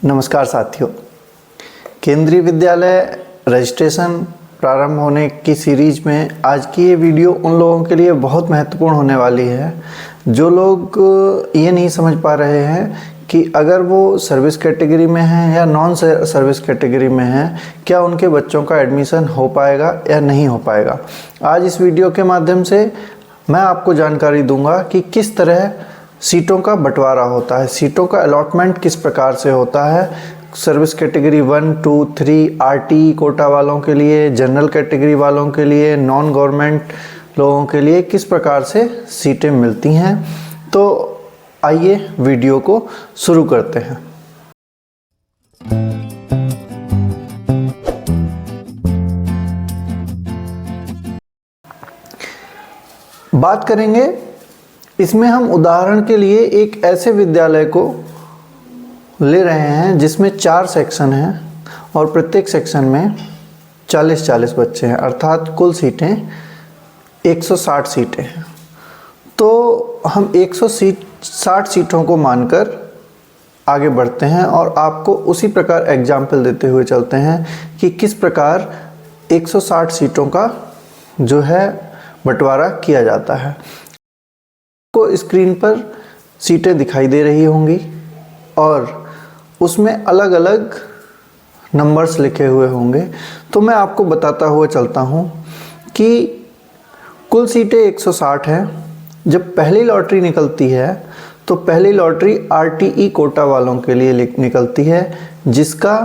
नमस्कार साथियों, केंद्रीय विद्यालय रजिस्ट्रेशन प्रारंभ होने की सीरीज में आज की ये वीडियो उन लोगों के लिए बहुत महत्वपूर्ण होने वाली है जो लोग ये नहीं समझ पा रहे हैं कि अगर वो सर्विस कैटेगरी में हैं या नॉन सर्विस कैटेगरी में हैं, क्या उनके बच्चों का एडमिशन हो पाएगा या नहीं हो पाएगा। आज इस वीडियो के माध्यम से मैं आपको जानकारी दूंगा कि किस तरह सीटों का बंटवारा होता है, सीटों का अलॉटमेंट किस प्रकार से होता है, सर्विस कैटेगरी 1, 2, 3 आरटीई कोटा वालों के लिए, जनरल कैटेगरी वालों के लिए, नॉन गवर्नमेंट लोगों के लिए किस प्रकार से सीटें मिलती हैं। तो आइए वीडियो को शुरू करते हैं। बात करेंगे, इसमें हम उदाहरण के लिए एक ऐसे विद्यालय को ले रहे हैं जिसमें 4 सेक्शन हैं और प्रत्येक सेक्शन में 40-40 बच्चे हैं, अर्थात कुल सीटें 160 सीटें हैं। तो हम 160 सीटों को मानकर आगे बढ़ते हैं और आपको उसी प्रकार एग्जाम्पल देते हुए चलते हैं कि किस प्रकार 160 सीटों का जो है बंटवारा किया जाता है। को स्क्रीन पर सीटें दिखाई दे रही होंगी और उसमें अलग अलग नंबर्स लिखे हुए होंगे। तो मैं आपको बताता हुआ चलता हूँ कि कुल सीटें 160 हैं। जब पहली लॉटरी निकलती है तो पहली लॉटरी आरटीई कोटा वालों के लिए निकलती है जिसका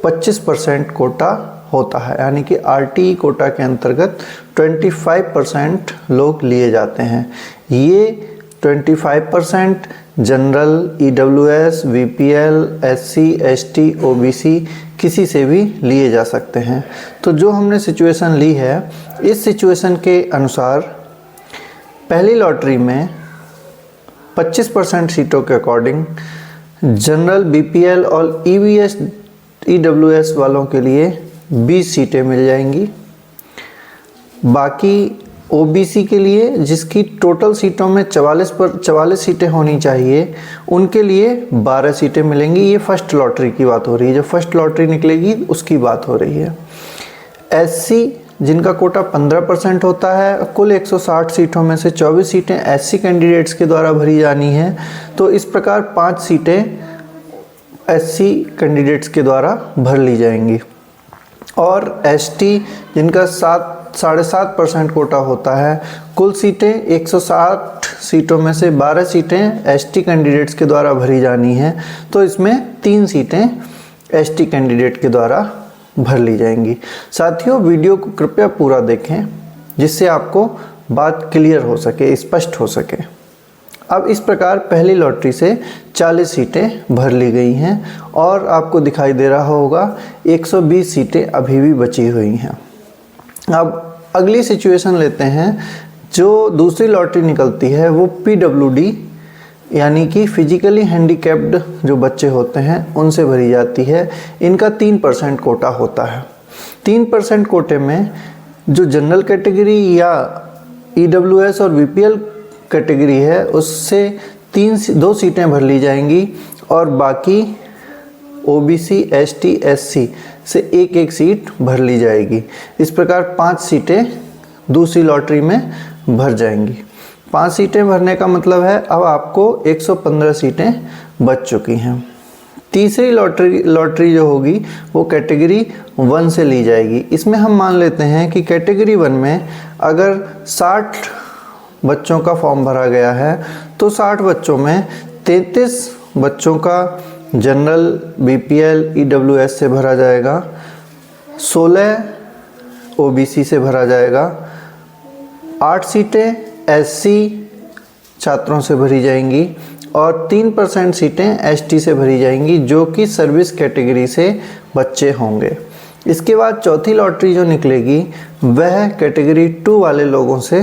25% कोटा होता है, यानी कि आरटीई कोटा के अंतर्गत 25% लोग लिए जाते हैं। ये 25% general, EWS, VPL, SC, ST, OBC किसी से भी लिए जा सकते हैं। तो जो हमने सिचुएशन ली है, इस सिचुएशन के अनुसार पहली लॉटरी में 25% सीटों के अकॉर्डिंग जनरल, बीपीएल और ईवीएस, ईडब्ल्यूएस वालों के लिए 20 सीटें मिल जाएंगी। बाकी ओबीसी के लिए, जिसकी टोटल सीटों में 44 सीटें होनी चाहिए, उनके लिए 12 सीटें मिलेंगी। ये फर्स्ट लॉटरी की बात हो रही है, जो फर्स्ट लॉटरी निकलेगी उसकी बात हो रही है। एससी, जिनका कोटा 15% होता है, कुल 160 सीटों में से 24 सीटें एससी कैंडिडेट्स के द्वारा भरी जानी है। तो इस प्रकार 5 सीटें एससी कैंडिडेट्स के द्वारा भर ली जाएंगी। और एसटी, जिनका 7.5% कोटा होता है, कुल सीटें 160 सीटों में से 12 सीटें एसटी कैंडिडेट्स के द्वारा भरी जानी है। तो इसमें 3 सीटें एसटी कैंडिडेट के द्वारा भर ली जाएंगी। साथियों, वीडियो को कृपया पूरा देखें जिससे आपको बात क्लियर हो सके, स्पष्ट हो सके। अब इस प्रकार पहली लॉटरी से 40 सीटें भर ली गई हैं और आपको दिखाई दे रहा होगा 120 सीटें अभी भी बची हुई हैं। अब अगली सिचुएशन लेते हैं। जो दूसरी लॉटरी निकलती है वो पीडब्ल्यूडी, यानी कि फिजिकली हैंडीकैप्ड जो बच्चे होते हैं उनसे भरी जाती है। इनका 3% कोटा होता है। 3% कोटे में जो जनरल कैटेगरी या ईडब्ल्यूएस और वीपीएल कैटेगरी है उससे 2 सीटें भर ली जाएंगी और बाकी ओबीसी, एसटी, एससी से 1-1 सीट भर ली जाएगी। इस प्रकार 5 सीटें दूसरी लॉटरी में भर जाएंगी। 5 सीटें भरने का मतलब है अब आपको 115 सीटें बच चुकी हैं। तीसरी लॉटरी जो होगी वो कैटेगरी 1 से ली जाएगी। इसमें हम मान लेते हैं कि कैटेगरी 1 में अगर 60 बच्चों का फॉर्म भरा गया है तो 60 बच्चों में 33 बच्चों का जनरल, बीपीएल, ईडब्ल्यूएस से भरा जाएगा, 16 ओबीसी से भरा जाएगा, 8 सीटें एससी छात्रों से भरी जाएंगी और 3% सीटें एसटी से भरी जाएंगी जो कि सर्विस कैटेगरी से बच्चे होंगे। इसके बाद चौथी लॉटरी जो निकलेगी वह कैटेगरी 2 वाले लोगों से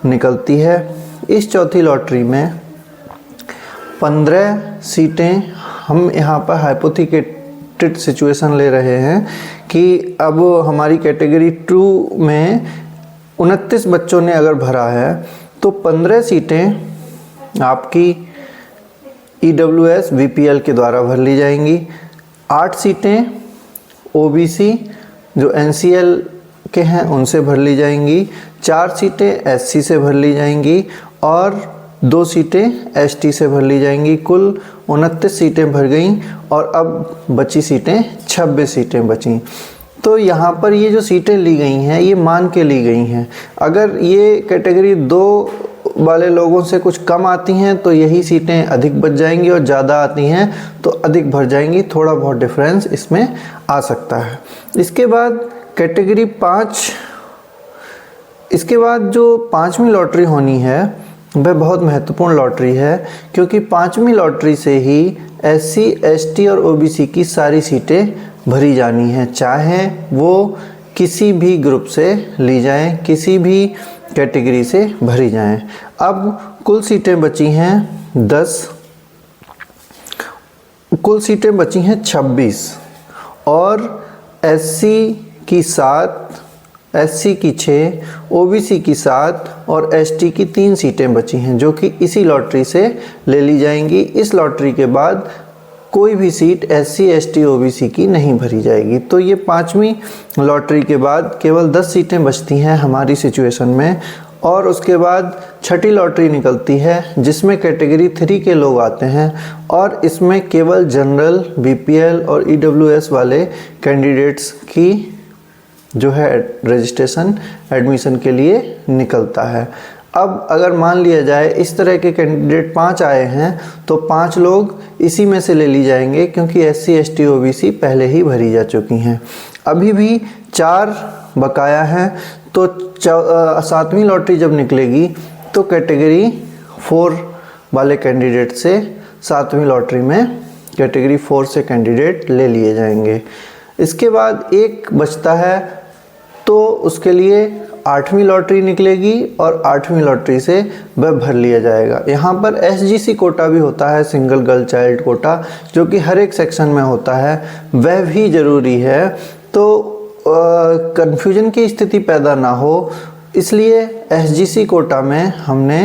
निकलती है। इस चौथी लॉटरी में 15 सीटें, हम यहाँ पर हाइपोथेटिकल सिचुएशन ले रहे हैं कि अब हमारी कैटेगरी 2 में 29 बच्चों ने अगर भरा है तो 15 सीटें आपकी ईडब्ल्यूएस, वीपीएल के द्वारा भर ली जाएंगी। 8 सीटें ओबीसी जो एनसीएल के हैं उनसे भर ली जाएंगी, 4 सीटें एससी से भर ली जाएंगी और 2 सीटें एसटी से भर ली जाएंगी। कुल 29 सीटें भर गईं और अब बची सीटें 26 सीटें बची। तो यहाँ पर ये जो सीटें ली गई हैं ये मान के ली गई हैं। अगर ये कैटेगरी 2 वाले लोगों से कुछ कम आती हैं तो यही सीटें अधिक बच जाएंगी और ज़्यादा आती हैं तो अधिक भर जाएंगी। थोड़ा बहुत डिफरेंस इसमें आ सकता है। इसके बाद कैटेगरी 5, इसके बाद जो 5वीं लॉटरी होनी है वह बहुत महत्वपूर्ण लॉटरी है, क्योंकि 5वीं लॉटरी से ही एससी, एसटी और ओबीसी की सारी सीटें भरी जानी हैं, चाहे वो किसी भी ग्रुप से ली जाएं, किसी भी कैटेगरी से भरी जाएं। अब कुल सीटें बची हैं 10, कुल सीटें बची हैं 26 और एससी की 7, एससी की 6, ओबीसी की 7 और एसटी की 3 सीटें बची हैं जो कि इसी लॉटरी से ले ली जाएंगी। इस लॉटरी के बाद कोई भी सीट एससी, एसटी, ओबीसी की नहीं भरी जाएगी। तो ये 5वीं लॉटरी के बाद केवल 10 सीटें बचती हैं हमारी सिचुएशन में और उसके बाद 6ठी लॉटरी निकलती है जिसमें कैटेगरी 3 के लोग आते हैं और इसमें केवल जनरल, बीपीएल और ईडब्ल्यूएस वाले कैंडिडेट्स की जो है रजिस्ट्रेशन एडमिशन के लिए निकलता है। अब अगर मान लिया जाए इस तरह के कैंडिडेट 5 आए हैं तो 5 लोग इसी में से ले ली जाएंगे, क्योंकि एससी, एसटी, ओबीसी पहले ही भरी जा चुकी हैं। अभी भी 4 बकाया हैं तो 7वीं लॉटरी जब निकलेगी तो कैटेगरी 4 वाले कैंडिडेट से 7वीं लॉटरी में कैटेगरी 4 से कैंडिडेट ले लिए जाएंगे। इसके बाद एक बचता है तो उसके लिए 8वीं लॉटरी निकलेगी और 8वीं लॉटरी से वह भर लिया जाएगा। यहाँ पर एसजीसी कोटा भी होता है, सिंगल गर्ल चाइल्ड कोटा, जो कि हर एक सेक्शन में होता है, वह भी ज़रूरी है। तो कन्फ्यूजन की स्थिति पैदा ना हो इसलिए एसजीसी कोटा में हमने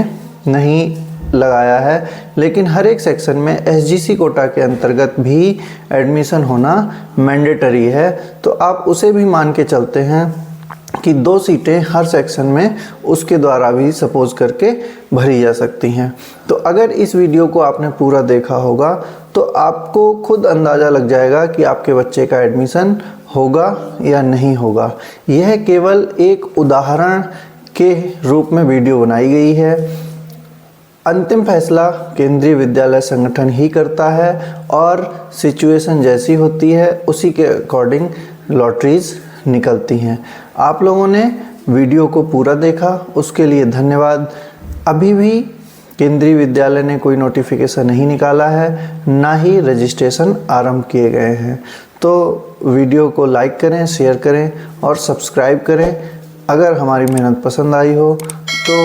नहीं लगाया है, लेकिन हर एक सेक्शन में एसजीसी कोटा के अंतर्गत भी एडमिशन होना मैंडेटरी है। तो आप उसे भी मान के चलते हैं कि 2 सीटें हर सेक्शन में उसके द्वारा भी सपोज करके भरी जा सकती हैं। तो अगर इस वीडियो को आपने पूरा देखा होगा तो आपको खुद अंदाज़ा लग जाएगा कि आपके बच्चे का एडमिशन होगा या नहीं होगा। यह केवल एक उदाहरण के रूप में वीडियो बनाई गई है। अंतिम फैसला केंद्रीय विद्यालय संगठन ही करता है और सिचुएशन जैसी होती है उसी के अकॉर्डिंग लॉटरीज निकलती हैं। आप लोगों ने वीडियो को पूरा देखा उसके लिए धन्यवाद। अभी भी केंद्रीय विद्यालय ने कोई नोटिफिकेशन नहीं निकाला है, ना ही रजिस्ट्रेशन आरंभ किए गए हैं। तो वीडियो को लाइक करें, शेयर करें और सब्सक्राइब करें। अगर हमारी मेहनत पसंद आई हो तो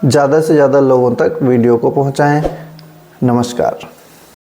ज़्यादा से ज़्यादा लोगों तक वीडियो को पहुंचाएं। नमस्कार।